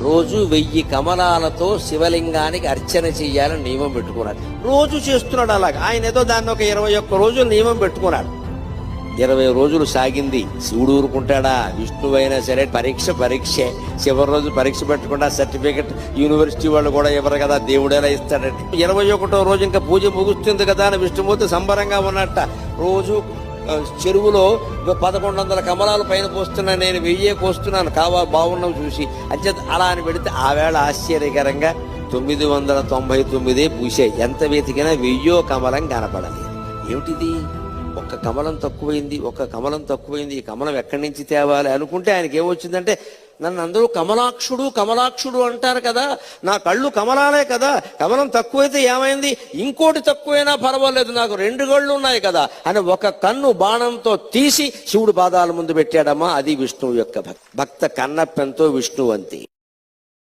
రోజు 1000 కమలాలతో శివలింగానికి అర్చన చెయ్యాలని నియమం పెట్టుకున్నాడు. రోజు చేస్తున్నాడు అలాగా. ఆయన ఏదో దాన్ని ఒక 21 రోజులు నియమం పెట్టుకున్నాడు. 20 రోజులు సాగింది. శివుడు ఊరుకుంటాడా? విష్ణువైనా సరే పరీక్షే. చివరి రోజు పరీక్ష పెట్టకుండా సర్టిఫికెట్ యూనివర్సిటీ వాళ్ళు కూడా ఇవ్వరు కదా, దేవుడేలా ఇస్తాడంటే. 21వ రోజు ఇంకా పూజ ముగుస్తుంది కదా అని విష్ణుమూర్తి సంబరంగా ఉన్నట్ట. రోజు చెరువులో 1100 కమలాలు పైన పోస్తున్నా, నేను 1000 పోస్తున్నాను, బాగున్నావు చూసి అంచేత అలా అని పెడితే ఆ వేళ ఆశ్చర్యకరంగా 999 పూసాయి. ఎంత వెతికినా 1000 కమలం కనపడలేదు. ఏమిటిది? ఒక్క కమలం తక్కువైంది. ఈ కమలం ఎక్కడి నుంచి తేవాలి అనుకుంటే ఆయనకి ఏమొచ్చిందంటే, నన్ను అందరూ కమలాక్షుడు అంటారు కదా, నా కళ్ళు కమలాలే కదా, కమలం తక్కువైతే ఏమైంది, ఇంకోటి తక్కువైనా పర్వాలేదు, నాకు 2 కళ్ళు ఉన్నాయి కదా అని ఒక కన్ను బాణంతో తీసి శివుడు పాదాల ముందు పెట్టాడమ్మా. అది విష్ణువు యొక్క భక్త కన్నప్పెంతో విష్ణువంతి.